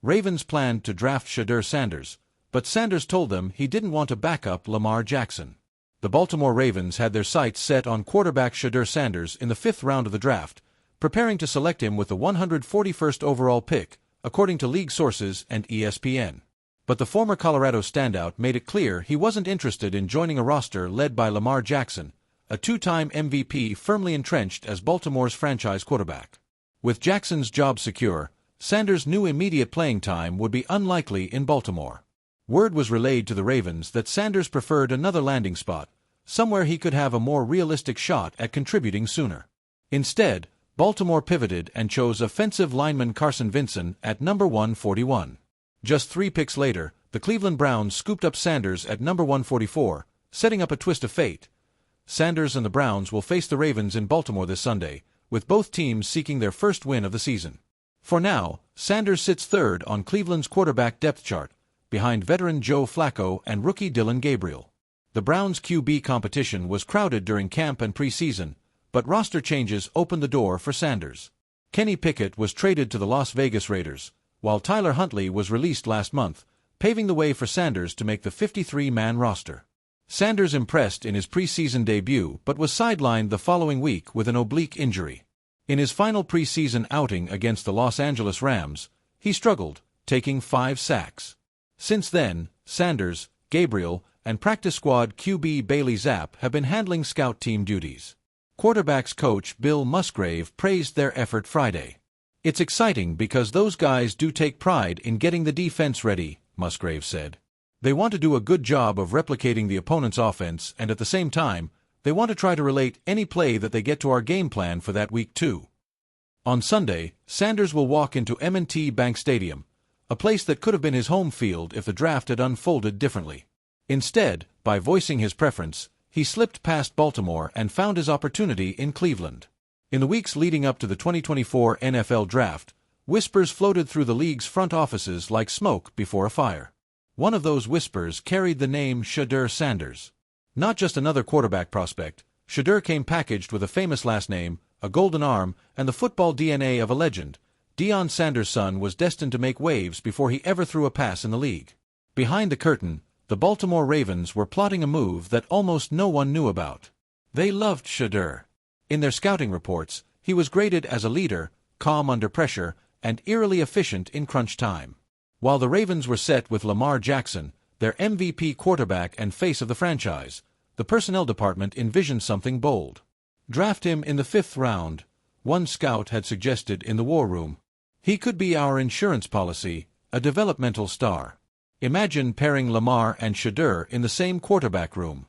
Ravens planned to draft Shedeur Sanders, but Sanders told them he didn't want to back up Lamar Jackson. The Baltimore Ravens had their sights set on quarterback Shedeur Sanders in the 5th round of the draft, preparing to select him with the 141st overall pick, according to league sources and ESPN. But the former Colorado standout made it clear he wasn't interested in joining a roster led by Lamar Jackson, a two-time MVP firmly entrenched as Baltimore's franchise quarterback. With Jackson's job secure, Sanders knew immediate playing time would be unlikely in Baltimore. Word was relayed to the Ravens that Sanders preferred another landing spot, somewhere he could have a more realistic shot at contributing sooner. Instead, Baltimore pivoted and chose offensive lineman Carson Vinson at number 141. Just 3 picks later, the Cleveland Browns scooped up Sanders at number 144, setting up a twist of fate. Sanders and the Browns will face the Ravens in Baltimore this Sunday, with both teams seeking their first win of the season. For now, Sanders sits third on Cleveland's quarterback depth chart, behind veteran Joe Flacco and rookie Dillon Gabriel. The Browns' QB competition was crowded during camp and preseason, but roster changes opened the door for Sanders. Kenny Pickett was traded to the Las Vegas Raiders, while Tyler Huntley was released last month, paving the way for Sanders to make the 53-man roster. Sanders impressed in his preseason debut but was sidelined the following week with an oblique injury. In his final preseason outing against the Los Angeles Rams, he struggled, taking 5 sacks. Since then, Sanders, Gabriel, and practice squad QB Bailey Zapp have been handling scout team duties. Quarterbacks coach Bill Musgrave praised their effort Friday. "It's exciting because those guys do take pride in getting the defense ready," Musgrave said. "They want to do a good job of replicating the opponent's offense, and at the same time, they want to try to relate any play that they get to our game plan for that week too." On Sunday, Sanders will walk into M&T Bank Stadium, a place that could have been his home field if the draft had unfolded differently. Instead, by voicing his preference, he slipped past Baltimore and found his opportunity in Cleveland. In the weeks leading up to the 2024 NFL Draft, whispers floated through the league's front offices like smoke before a fire. One of those whispers carried the name Shedeur Sanders. Not just another quarterback prospect, Shedeur came packaged with a famous last name, a golden arm, and the football DNA of a legend. Deion Sanders' son was destined to make waves before he ever threw a pass in the league. Behind the curtain, the Baltimore Ravens were plotting a move that almost no one knew about. They loved Shedeur. In their scouting reports, he was graded as a leader, calm under pressure, and eerily efficient in crunch time. While the Ravens were set with Lamar Jackson, their MVP quarterback and face of the franchise, the personnel department envisioned something bold. "Draft him in the 5th round," one scout had suggested in the war room. "He could be our insurance policy, a developmental star." Imagine pairing Lamar and Shedeur in the same quarterback room.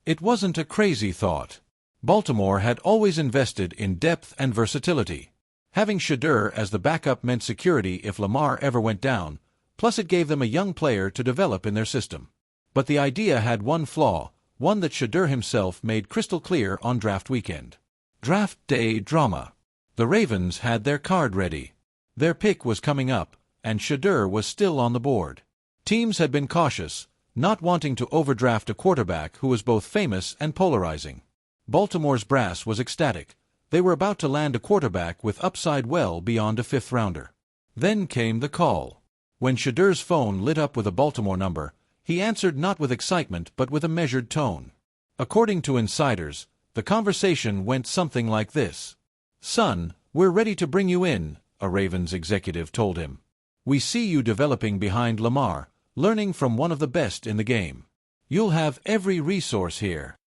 It wasn't a crazy thought. Baltimore had always invested in depth and versatility. Having Shedeur as the backup meant security if Lamar ever went down, plus it gave them a young player to develop in their system. But the idea had one flaw, one that Shedeur himself made crystal clear on draft weekend. Draft day drama. The Ravens had their card ready. Their pick was coming up, and Shedeur was still on the board. Teams had been cautious, not wanting to overdraft a quarterback who was both famous and polarizing. Baltimore's brass was ecstatic. They were about to land a quarterback with upside well beyond a 5th rounder. Then came the call. When Shedeur's phone lit up with a Baltimore number, he answered not with excitement but with a measured tone. According to insiders, the conversation went something like this. "Son, we're ready to bring you in," a Ravens executive told him. "We see you developing behind Lamar, learning from one of the best in the game. You'll have every resource here."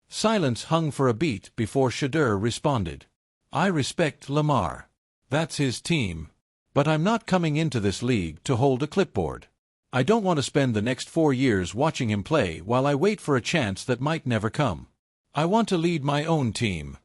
Silence hung for a beat before Shedeur responded. "I respect Lamar. That's his team. But I'm not coming into this league to hold a clipboard. I don't want to spend the next 4 years watching him play while I wait for a chance that might never come. I want to lead my own team."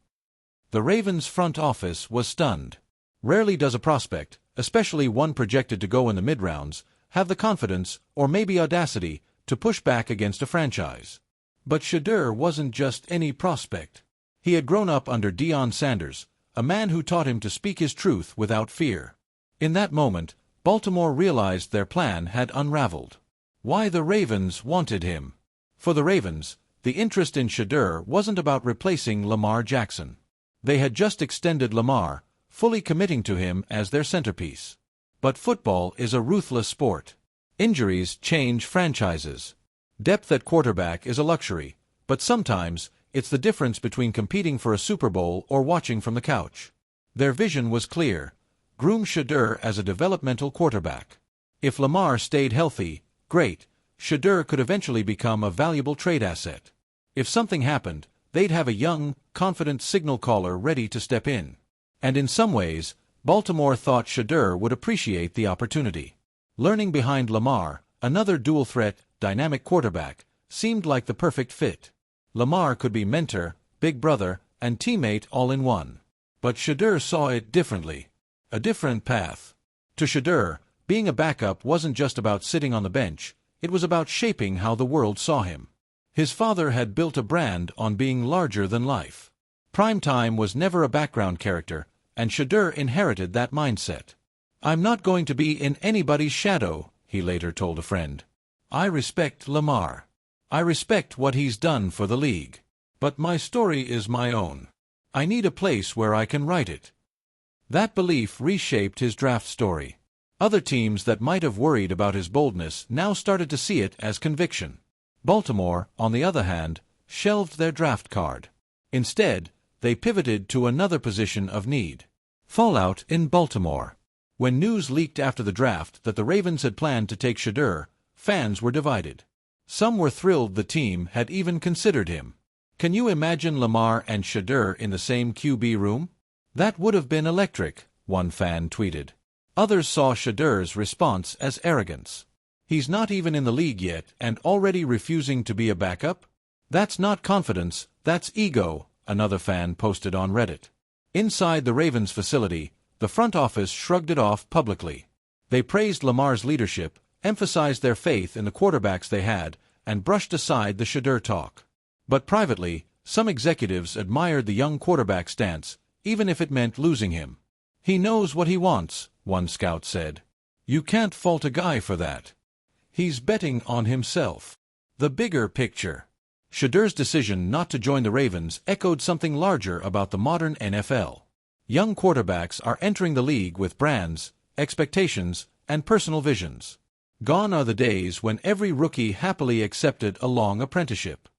The Ravens front office was stunned. Rarely does a prospect, especially one projected to go in the mid-rounds, have the confidence, or maybe audacity, to push back against a franchise. But Shedeur wasn't just any prospect. He had grown up under Deion Sanders, a man who taught him to speak his truth without fear. In that moment, Baltimore realized their plan had unraveled. Why the Ravens wanted him. For the Ravens, the interest in Shedeur wasn't about replacing Lamar Jackson. They had just extended Lamar, fully committing to him as their centerpiece. But football is a ruthless sport. Injuries change franchises. Depth at quarterback is a luxury, but sometimes it's the difference between competing for a Super Bowl or watching from the couch. Their vision was clear: groom Shedeur as a developmental quarterback. If Lamar stayed healthy, great, Shedeur could eventually become a valuable trade asset. If something happened, they'd have a young, confident signal caller ready to step in. And in some ways, Baltimore thought Shedeur would appreciate the opportunity. Learning behind Lamar, another dual-threat, dynamic quarterback, seemed like the perfect fit. Lamar could be mentor, big brother, and teammate all in one. But Shedeur saw it differently. A different path. To Shedeur, being a backup wasn't just about sitting on the bench, it was about shaping how the world saw him. His father had built a brand on being larger than life. Primetime was never a background character, and Shedeur inherited that mindset. "I'm not going to be in anybody's shadow," he later told a friend. "I respect Lamar. I respect what he's done for the league. But my story is my own. I need a place where I can write it." That belief reshaped his draft story. Other teams that might have worried about his boldness now started to see it as conviction. Baltimore, on the other hand, shelved their draft card. Instead, they pivoted to another position of need. Fallout in Baltimore. When news leaked after the draft that the Ravens had planned to take Shedeur, fans were divided. Some were thrilled the team had even considered him. "Can you imagine Lamar and Shedeur in the same QB room? That would have been electric," one fan tweeted. Others saw Shedeur's response as arrogance. "He's not even in the league yet and already refusing to be a backup? That's not confidence, that's ego," another fan posted on Reddit. Inside the Ravens facility, the front office shrugged it off publicly. They praised Lamar's leadership, emphasized their faith in the quarterbacks they had, and brushed aside the Shedeur talk. But privately, some executives admired the young quarterback's stance, even if it meant losing him. "He knows what he wants," one scout said. "You can't fault a guy for that. He's betting on himself." The bigger picture. Shedeur's decision not to join the Ravens echoed something larger about the modern NFL. Young quarterbacks are entering the league with brands, expectations, and personal visions. Gone are the days when every rookie happily accepted a long apprenticeship.